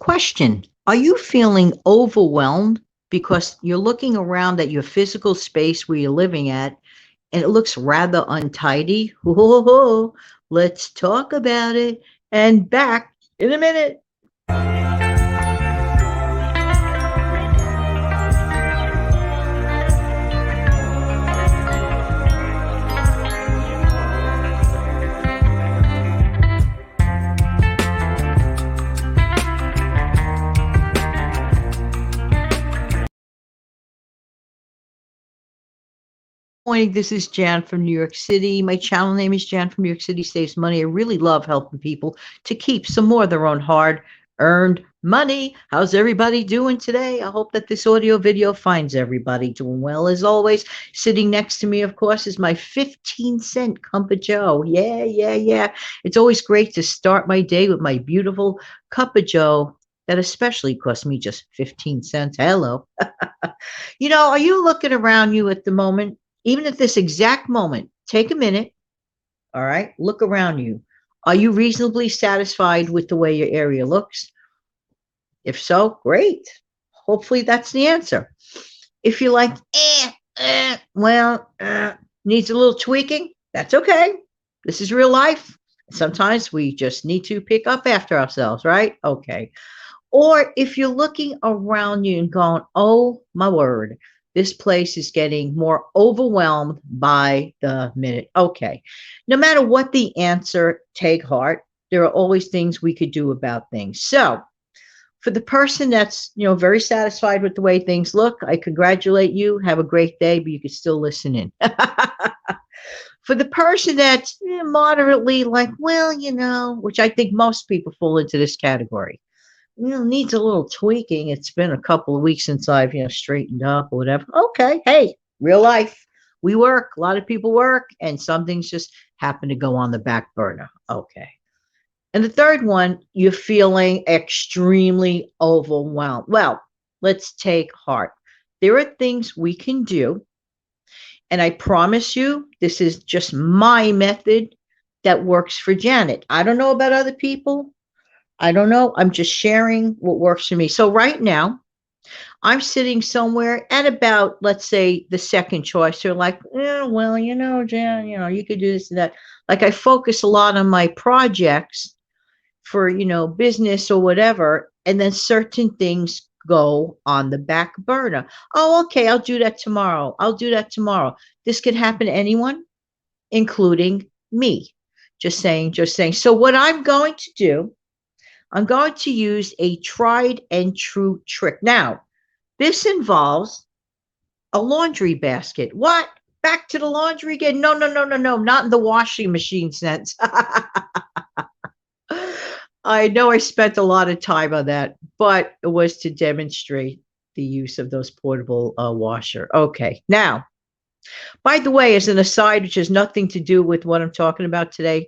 Question: are you feeling overwhelmed because you're looking around at your physical space where you're living at and it looks rather untidy? Whoa, let's talk about it. And back in a minute. Morning, this is Jan from New York City. My channel name is Jan from New York City Saves Money. I really love helping people to keep some more of their own hard earned money. How's everybody doing today? I hope that this audio video finds everybody doing well. As always, sitting next to me, of course, is my 15-cent cup of Joe. Yeah. It's always great to start my day with my beautiful cup of Joe that especially cost me just 15 cents. Hello. Are you looking around you at the moment? Even at this exact moment, take a minute, all right? Look around you. Are you reasonably satisfied with the way your area looks? If so, great. Hopefully that's the answer. If you're like, needs a little tweaking, that's okay. This is real life. Sometimes we just need to pick up after ourselves, right? Okay. Or if you're looking around you and going, oh my word, this place is getting more overwhelmed by the minute. Okay. No matter what the answer, take heart. There are always things we could do about things. So for the person that's, very satisfied with the way things look, I congratulate you. Have a great day, but you can still listen in. For the person that's moderately like, which I think most people fall into this category, needs a little tweaking. It's been a couple of weeks since I've, straightened up or whatever. Okay. Hey, real life. We work. A lot of people work and some things just happen to go on the back burner. Okay. And the third one, you're feeling extremely overwhelmed. Well, let's take heart. There are things we can do. And I promise you, this is just my method that works for Janet. I don't know about other people. I don't know. I'm just sharing what works for me. So right now, I'm sitting somewhere at about, let's say, the second choice. They're like, Jan, you could do this and that. Like I focus a lot on my projects for, business or whatever. And then certain things go on the back burner. Oh, okay. I'll do that tomorrow. This could happen to anyone, including me. Just saying. So what I'm going to do, I'm going to use a tried and true trick. Now, this involves a laundry basket. What? Back to the laundry again? No, not in the washing machine sense. I know I spent a lot of time on that, but it was to demonstrate the use of those portable washer. Okay, now, by the way, as an aside, which has nothing to do with what I'm talking about today,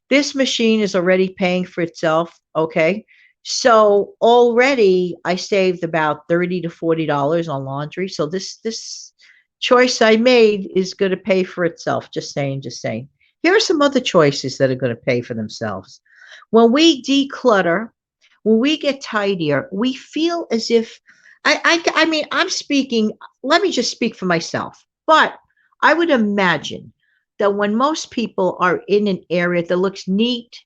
this machine is already paying for itself. Okay. So already I saved about $30 to $40 on laundry. So this choice I made is going to pay for itself. Just saying. Here are some other choices that are going to pay for themselves. When we declutter, when we get tidier, we feel as if I mean, I'm speaking, let me just speak for myself, but I would imagine that when most people are in an area that looks neat,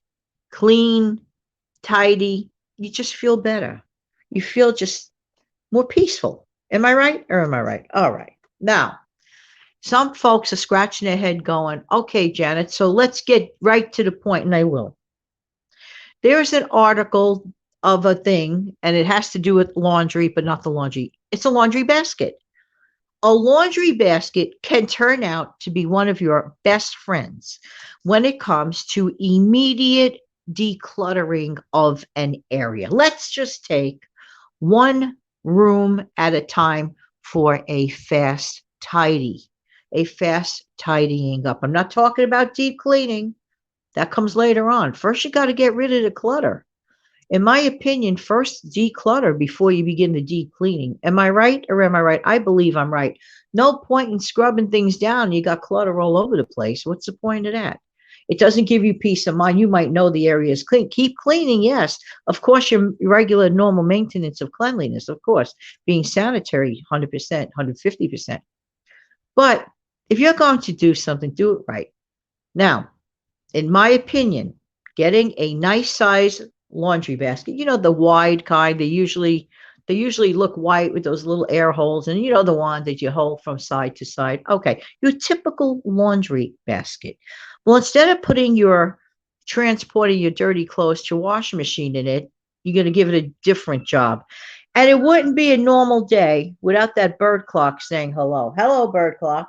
clean, tidy, you just feel better. You feel just more peaceful. Am I right or am I right? All right. Now, some folks are scratching their head going, okay, Janet, so let's get right to the point, and I will. There's an article of a thing, and it has to do with laundry, but not the laundry. It's a laundry basket. A laundry basket can turn out to be one of your best friends when it comes to immediate decluttering of an area. Let's just take one room at a time for a fast tidying up. I'm not talking about deep cleaning. That comes later on. First, you got to get rid of the clutter. In my opinion, first declutter before you begin the deep cleaning. Am I right or am I right? I believe I'm right. No point in scrubbing things down. You got clutter all over the place. What's the point of that? It doesn't give you peace of mind. You might know the area is clean. Keep cleaning, yes. Of course, your regular normal maintenance of cleanliness, of course, being sanitary, 100%, 150%. But if you're going to do something, do it right. Now, in my opinion, getting a nice size laundry basket, the wide kind, they usually look white with those little air holes, and the one that you hold from side to side. Okay, your typical laundry basket. Well, instead of transporting your dirty clothes to a washing machine in it, you're going to give it a different job. And it wouldn't be a normal day without that bird clock saying hello. Hello, bird clock.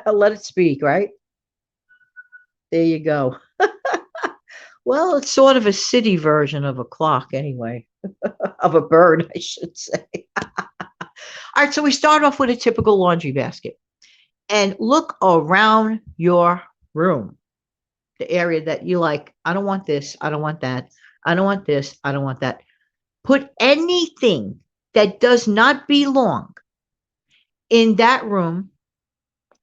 Let it speak, right? There you go. Well, it's sort of a city version of a clock anyway, of a bird, I should say. All right, so we start off with a typical laundry basket and look around your room, the area that you like. I don't want this. I don't want that. I don't want this. I don't want that. Put anything that does not belong in that room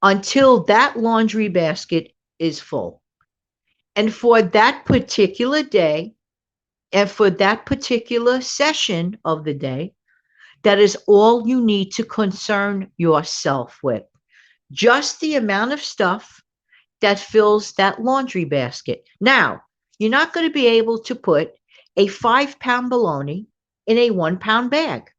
until that laundry basket is full. And for that particular day, and for that particular session of the day, that is all you need to concern yourself with. Just the amount of stuff that fills that laundry basket. Now, you're not going to be able to put a 5-pound bologna in a 1-pound bag.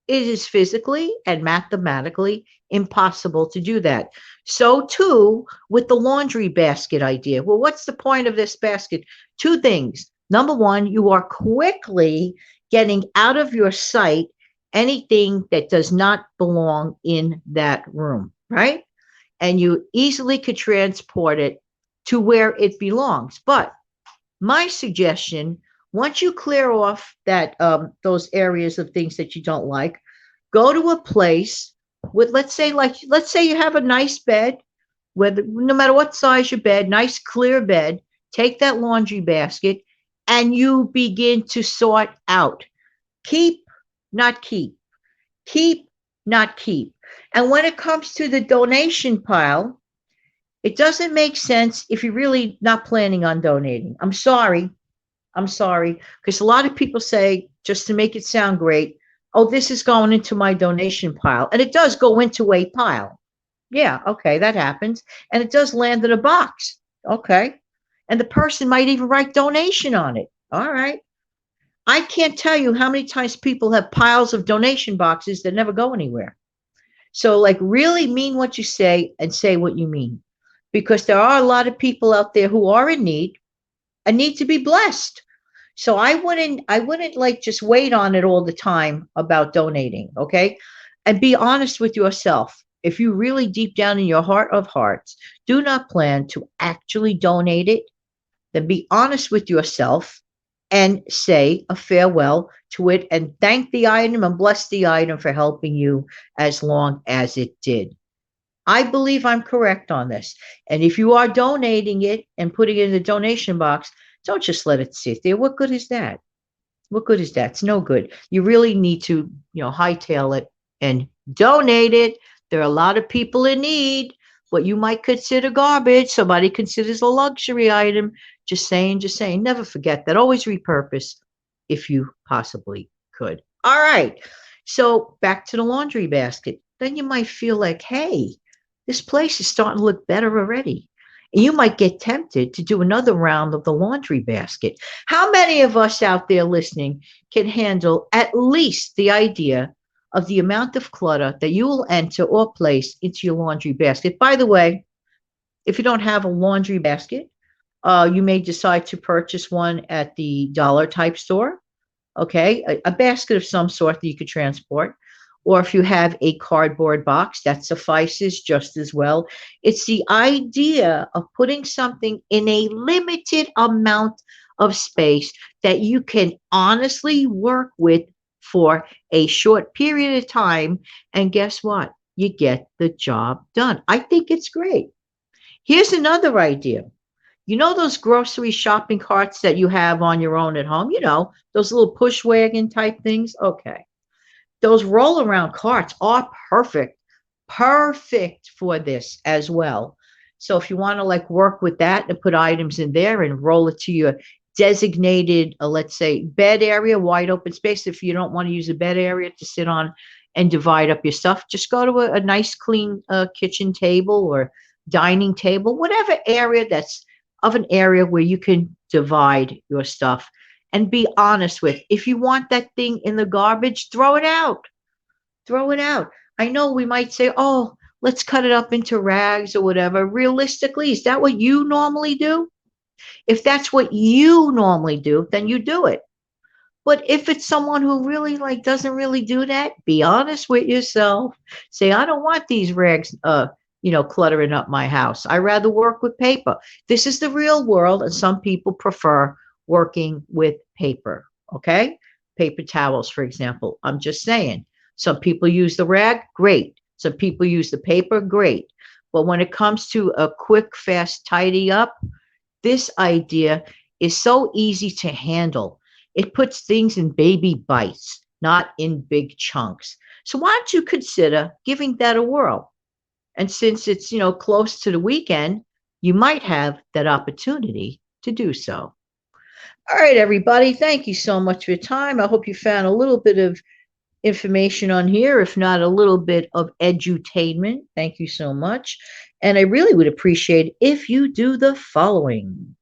It is physically and mathematically impossible to do that. So, too, with the laundry basket idea. Well, what's the point of this basket? Two things. Number one, you are quickly getting out of your sight anything that does not belong in that room, right? And you easily could transport it to where it belongs. But my suggestion, once you clear off that those areas of things that you don't like, go to a place with, let's say you have a nice bed, whether no matter what size your bed, nice clear bed. Take that laundry basket and you begin to sort out. Keep, not keep. Keep, not keep. And when it comes to the donation pile, it doesn't make sense if you're really not planning on donating. I'm sorry. I'm sorry. Because a lot of people say, just to make it sound great, oh, this is going into my donation pile. And it does go into a pile. Yeah, okay, that happens. And it does land in a box. Okay. And the person might even write donation on it. All right. I can't tell you how many times people have piles of donation boxes that never go anywhere. So, like, really mean what you say and say what you mean. Because there are a lot of people out there who are in need and need to be blessed. So I wouldn't like just wait on it all the time about donating, okay? And be honest with yourself. If you really deep down in your heart of hearts do not plan to actually donate it, then be honest with yourself and say a farewell to it and thank the item and bless the item for helping you as long as it did. I believe I'm correct on this. And if you are donating it and putting it in the donation box, don't just let it sit there. What good is that? What good is that? It's no good. You really need to, hightail it and donate it. There are a lot of people in need. What you might consider garbage, somebody considers a luxury item. Just saying, just saying. Never forget that. Always repurpose if you possibly could. All right. So back to the laundry basket. Then you might feel like, hey, this place is starting to look better already. And you might get tempted to do another round of the laundry basket. How many of us out there listening can handle at least the idea of the amount of clutter that you will enter or place into your laundry basket? By the way, if you don't have a laundry basket, you may decide to purchase one at the dollar type store. Okay, a basket of some sort that you could transport. Or if you have a cardboard box, that suffices just as well. It's the idea of putting something in a limited amount of space that you can honestly work with for a short period of time. And guess what? You get the job done. I think it's great. Here's another idea. You know those grocery shopping carts that you have on your own at home? Those little push wagon type things? Okay. Those roll around carts are perfect for this as well. So if you want to like work with that and put items in there and roll it to your designated, let's say, bed area, wide open space. If you don't want to use a bed area to sit on and divide up your stuff, just go to a nice, clean kitchen table or dining table, whatever area that's of an area where you can divide your stuff and be honest with. If you want that thing in the garbage, throw it out. Throw it out. I know we might say, oh, let's cut it up into rags or whatever. Realistically, is that what you normally do? If that's what you normally do, then you do it. But if it's someone who really like doesn't really do that, be honest with yourself. Say, I don't want these rags cluttering up my house. I rather work with paper. This is the real world, and some people prefer working with paper. Okay? Paper towels, for example. I'm just saying. Some people use the rag, great. Some people use the paper, great. But when it comes to a quick, fast tidy up, this idea is so easy to handle. It puts things in baby bites, not in big chunks. So why don't you consider giving that a whirl? And since it's, close to the weekend, you might have that opportunity to do so. All right, everybody. Thank you so much for your time. I hope you found a little bit of information on here, if not a little bit of edutainment. Thank you so much. And I really would appreciate if you do the following.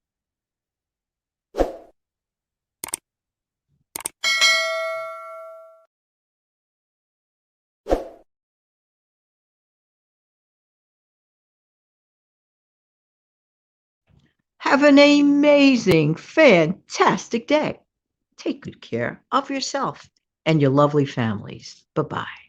Have an amazing, fantastic day. Take good care of yourself and your lovely families. Bye bye.